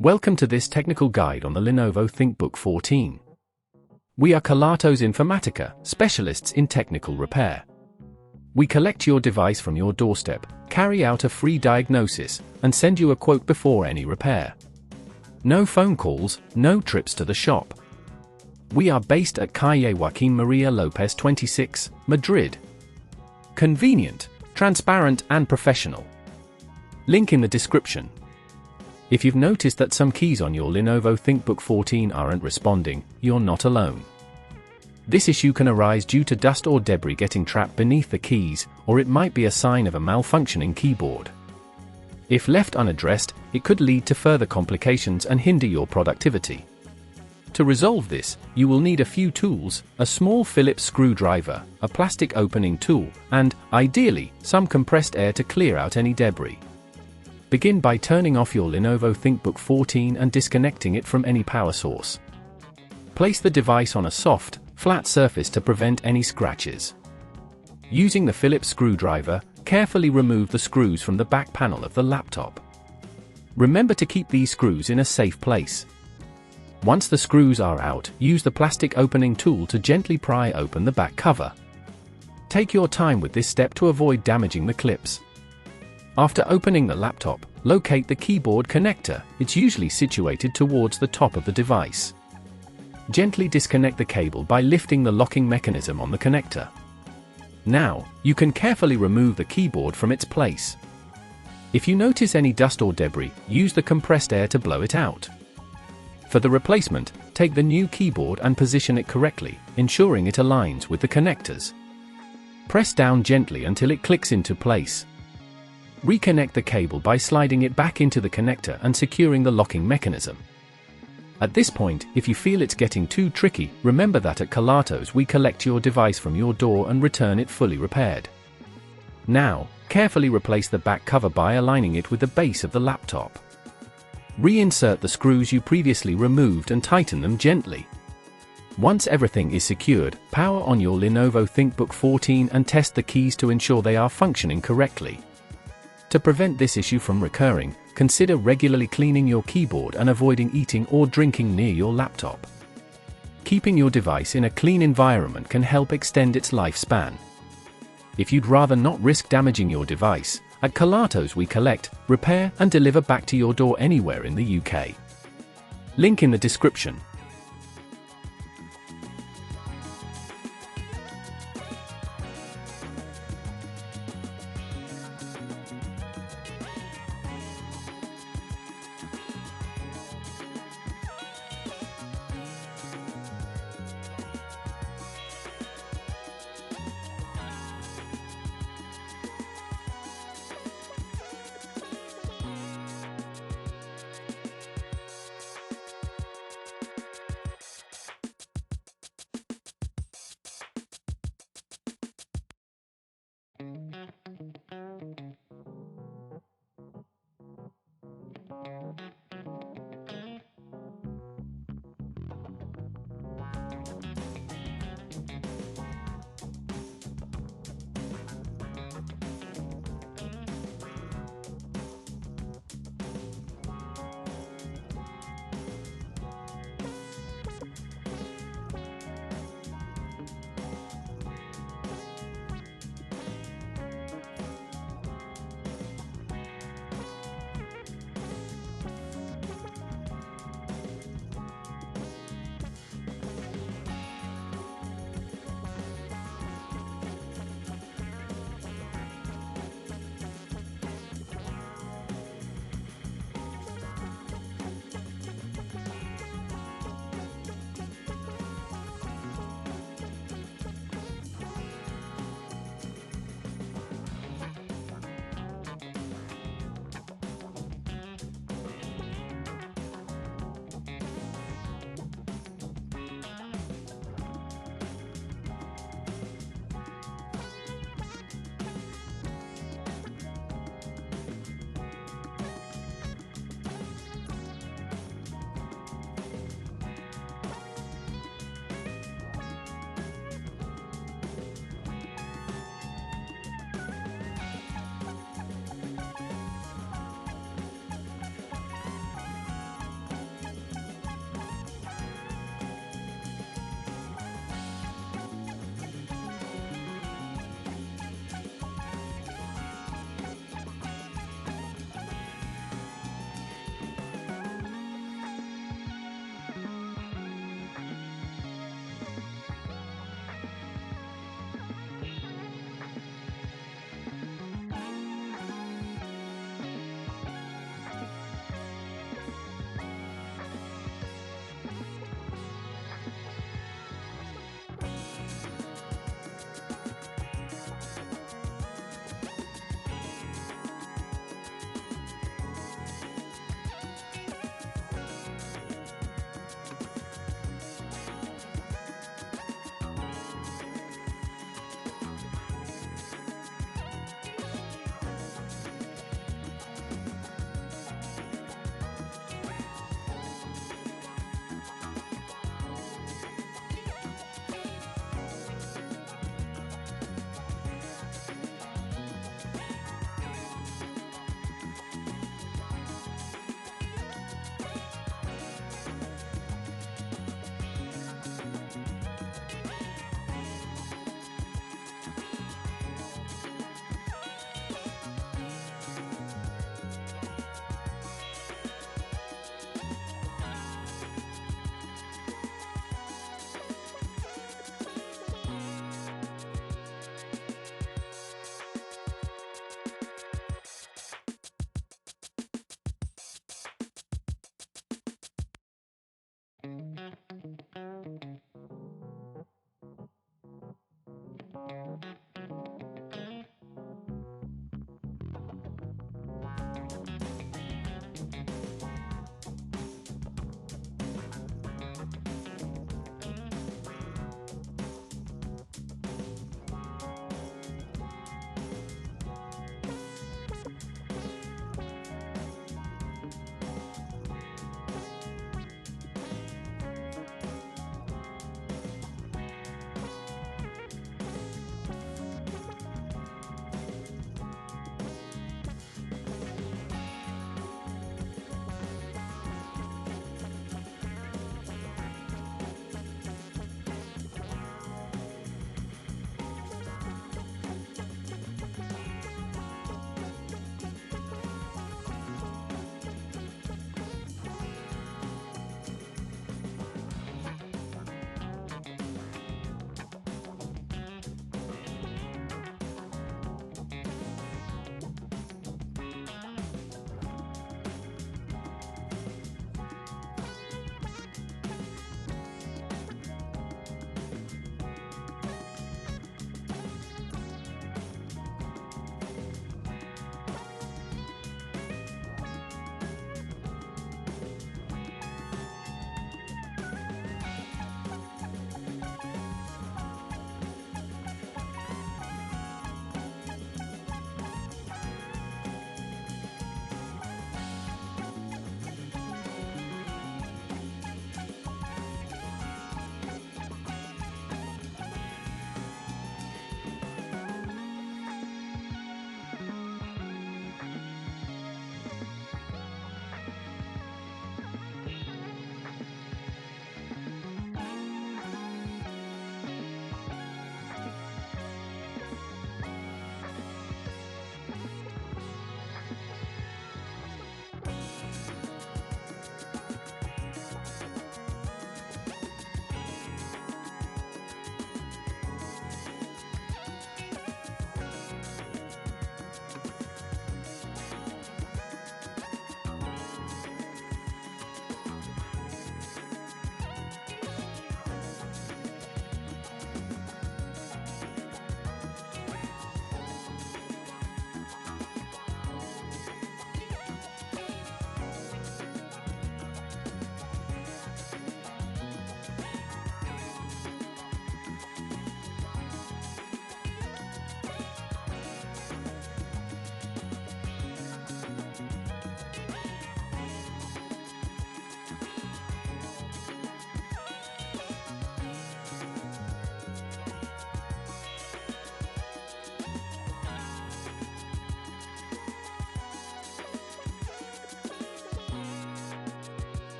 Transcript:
Welcome to this technical guide on the Lenovo ThinkBook 14. We are Kelatos Informatica, specialists in technical repair. We collect your device from your doorstep, carry out a free diagnosis, and send you a quote before any repair. No phone calls, no trips to the shop. We are based at Calle Joaquín María López 26, Madrid. Convenient, transparent and professional. Link in the description. If you've noticed that some keys on your Lenovo ThinkBook 14 aren't responding, you're not alone. This issue can arise due to dust or debris getting trapped beneath the keys, or it might be a sign of a malfunctioning keyboard. If left unaddressed, it could lead to further complications and hinder your productivity. To resolve this, you will need a few tools: a small Phillips screwdriver, a plastic opening tool, and, ideally, some compressed air to clear out any debris. Begin by turning off your Lenovo ThinkBook 14 and disconnecting it from any power source. Place the device on a soft, flat surface to prevent any scratches. Using the Phillips screwdriver, carefully remove the screws from the back panel of the laptop. Remember to keep these screws in a safe place. Once the screws are out, use the plastic opening tool to gently pry open the back cover. Take your time with this step to avoid damaging the clips. After opening the laptop, locate the keyboard connector. It's usually situated towards the top of the device. Gently disconnect the cable by lifting the locking mechanism on the connector. Now, you can carefully remove the keyboard from its place. If you notice any dust or debris, use the compressed air to blow it out. For the replacement, take the new keyboard and position it correctly, ensuring it aligns with the connectors. Press down gently until it clicks into place. Reconnect the cable by sliding it back into the connector and securing the locking mechanism. At this point, if you feel it's getting too tricky, remember that at Kelatos we collect your device from your door and return it fully repaired. Now, carefully replace the back cover by aligning it with the base of the laptop. Reinsert the screws you previously removed and tighten them gently. Once everything is secured, power on your Lenovo ThinkBook 14 and test the keys to ensure they are functioning correctly. To prevent this issue from recurring, consider regularly cleaning your keyboard and avoiding eating or drinking near your laptop. Keeping your device in a clean environment can help extend its lifespan. If you'd rather not risk damaging your device, at Kelatos we collect, repair and deliver back to your door anywhere in the UK. Link in the description.